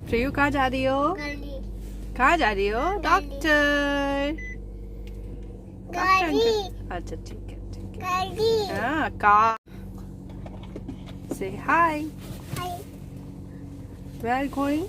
प्रियू कहाँ जा रही हो? कहाँ जा रही हो? डॉक्टर। अच्छा ठीक है ठीक है। हाँ कार। से hi. Where are going?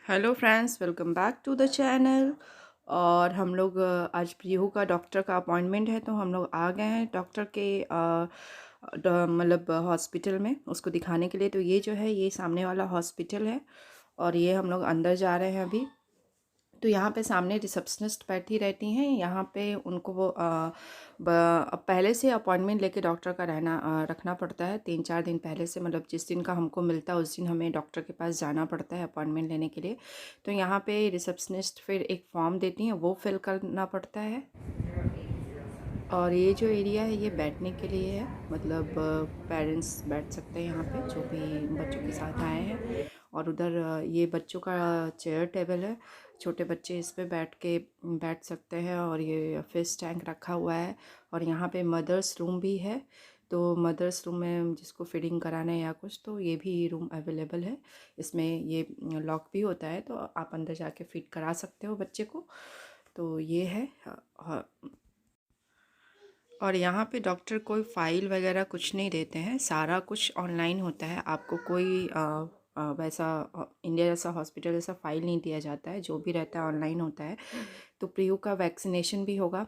Hello friends, welcome back to the channel. और हम लोग आज प्रियू का डॉक्टर का अपॉइंटमेंट है, तो हम लोग आ गए हैं डॉक्टर के मतलब हॉस्पिटल में उसको दिखाने के लिए। तो ये जो है ये सामने वाला हॉस्पिटल है और ये हम लोग अंदर जा रहे हैं अभी। तो यहाँ पे सामने रिसेप्शनिस्ट बैठी रहती हैं। यहाँ पे उनको वो पहले से अपॉइंटमेंट लेके डॉक्टर का रखना पड़ता है 3-4 दिन पहले से। मतलब जिस दिन का हमको मिलता है उस दिन हमें डॉक्टर के पास जाना पड़ता है अपॉइंटमेंट लेने के लिए। तो यहाँ पे रिसेप्शनिस्ट फिर एक फॉर्म देती हैं, वो फिल करना पड़ता है। और ये जो एरिया है ये बैठने के लिए है, मतलब पेरेंट्स बैठ सकते हैं यहाँ पे जो भी बच्चों के साथ आए हैं। और उधर ये बच्चों का चेयर टेबल है, छोटे बच्चे इस पे बैठ सकते हैं। और ये फिश टैंक रखा हुआ है। और यहाँ पे मदर्स रूम भी है, तो मदर्स रूम में जिसको फीडिंग कराना है या कुछ, तो ये भी रूम अवेलेबल है। इसमें ये लॉक भी होता है, तो आप अंदर जाके फीड करा सकते हो बच्चे को। तो ये है। और यहाँ पे डॉक्टर कोई फ़ाइल वगैरह कुछ नहीं देते हैं, सारा कुछ ऑनलाइन होता है। आपको कोई वैसा इंडिया जैसा हॉस्पिटल जैसा फ़ाइल नहीं दिया जाता है, जो भी रहता है ऑनलाइन होता है। तो प्रियू का वैक्सीनेशन भी होगा।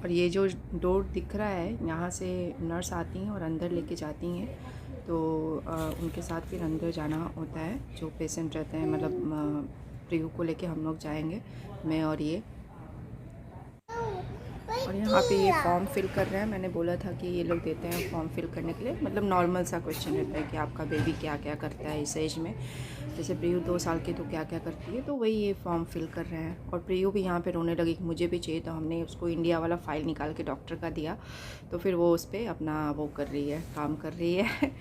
और ये जो डोर दिख रहा है, यहाँ से नर्स आती हैं और अंदर लेके जाती हैं। तो उनके साथ फिर अंदर जाना होता है जो पेशेंट रहते हैं। मतलब प्रियू को लेके हम लोग जाएंगे, मैं और ये। और यहाँ पे ये फॉर्म फिल कर रहे हैं। मैंने बोला था कि ये लोग देते हैं फॉर्म फिल करने के लिए। मतलब नॉर्मल सा क्वेश्चन रहता है कि आपका बेबी क्या क्या करता है इस एज में। जैसे प्रियू 2 साल की तो क्या क्या करती है, तो वही ये फॉर्म फिल कर रहे हैं। और प्रियू भी यहाँ पे रोने लगी कि मुझे भी चाहिए, तो हमने उसको इंडिया वाला फ़ाइल निकाल के डॉक्टर का दिया। तो फिर वो उस पर अपना वो कर रही है, काम कर रही है।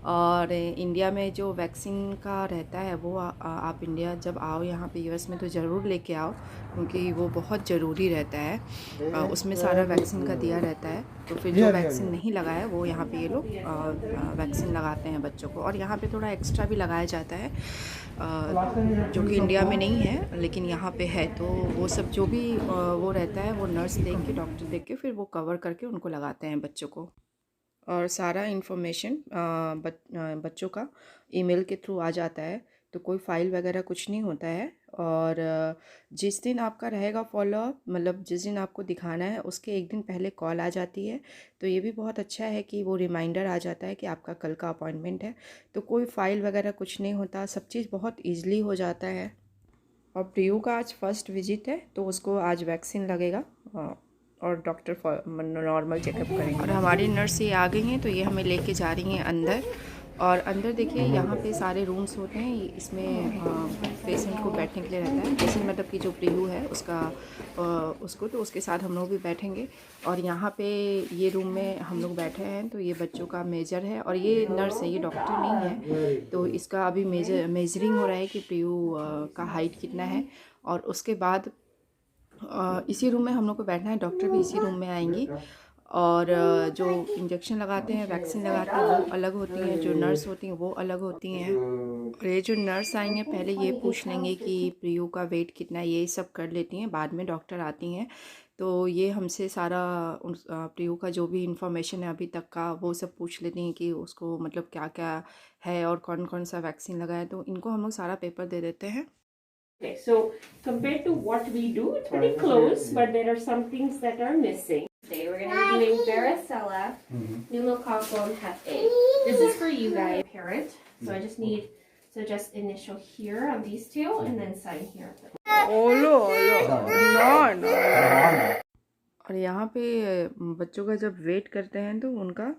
और इंडिया में जो वैक्सीन का रहता है वो आप इंडिया जब आओ यहाँ पे यूएस में तो ज़रूर लेके आओ, क्योंकि वो बहुत ज़रूरी रहता है। उसमें सारा वैक्सीन का दिया रहता है। तो फिर जो वैक्सीन नहीं लगाया वो यहाँ पे ये लोग वैक्सीन लगाते हैं बच्चों को। और यहाँ पे थोड़ा एक्स्ट्रा भी लगाया जाता है, जो कि इंडिया में नहीं है लेकिन यहाँ पे है। तो वो सब जो भी वो रहता है वो नर्स देख के, डॉक्टर देख के फिर वो कवर करके उनको लगाते हैं बच्चों को। और सारा इन्फॉर्मेशन बच्चों का ईमेल के थ्रू आ जाता है, तो कोई फ़ाइल वगैरह कुछ नहीं होता है। और जिस दिन आपका रहेगा फॉलोअप, मतलब जिस दिन आपको दिखाना है उसके एक दिन पहले कॉल आ जाती है। तो ये भी बहुत अच्छा है कि वो रिमाइंडर आ जाता है कि आपका कल का अपॉइंटमेंट है। तो कोई फ़ाइल वगैरह कुछ नहीं होता, सब चीज़ बहुत ईज़िली हो जाता है। और प्रियू का आज फर्स्ट विजिट है, तो उसको आज वैक्सीन लगेगा और डॉक्टर नॉर्मल चेकअप करेंगे। और हमारी नर्स ये आ गई हैं, तो ये हमें लेके जा रही हैं अंदर। और अंदर देखिए यहाँ पे सारे रूम्स होते हैं। इसमें पेशेंट को बैठने के लिए रहता है। पेशेंट मतलब कि जो प्रियू है उसका उसको, तो उसके साथ हम लोग भी बैठेंगे। और यहाँ पे ये रूम में हम लोग बैठे हैं, तो ये बच्चों का मेजर है। और ये नर्स है, ये डॉक्टर नहीं है। तो इसका अभी मेजरिंग हो रहा है कि प्रियू का हाइट कितना है। और उसके बाद इसी रूम में हम लोग को बैठना है, डॉक्टर भी इसी रूम में आएंगी। और जो इंजेक्शन लगाते हैं, वैक्सीन लगाते हैं, वो अलग होती हैं। जो नर्स होती हैं वो अलग होती हैं। और ये जो नर्स आई हैं पहले ये पूछ लेंगे कि प्रियू का वेट कितना है, ये सब कर लेती हैं। बाद में डॉक्टर आती हैं, तो ये हमसे सारा प्रियू का जो भी इंफॉर्मेशन है अभी तक का वो सब पूछ लेती हैं कि उसको मतलब क्या क्या है और कौन कौन सा वैक्सीन लगाया। तो इनको हम लोग सारा पेपर दे देते हैं। Okay, so compared to what we do, it's pretty close, but there are some things that are missing. Today we're going to be doing varicella, pneumococcal, and Hep A. This is for you guys, parent. So I just need, so just initial here on these two, and then sign here. ओलो ओलो ना। और यहाँ पे बच्चों का जब wait करते हैं तो उनका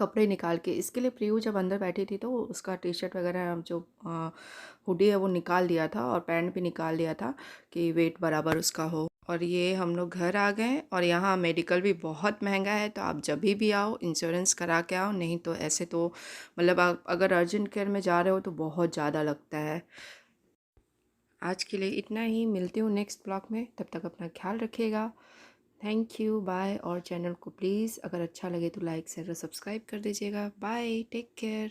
कपड़े निकाल के, इसके लिए प्रियू जब अंदर बैठी थी तो उसका टी शर्ट वगैरह जो हुडी है वो निकाल दिया था और पैंट भी निकाल दिया था कि वेट बराबर उसका हो। और ये हम लोग घर आ गए और यहाँ मेडिकल भी बहुत महंगा है, तो आप जब भी आओ इंश्योरेंस करा के आओ, नहीं तो ऐसे तो मतलब आप अगर अर्जेंट केयर में जा रहे हो तो बहुत ज़्यादा लगता है। आज के लिए इतना ही, मिलती हूँ नेक्स्ट ब्लॉग में, तब तक अपना ख्याल रखिएगा। Thank you, bye. और चैनल को प्लीज़ अगर अच्छा लगे तो लाइक शेयर और सब्सक्राइब कर दीजिएगा। Bye, take care.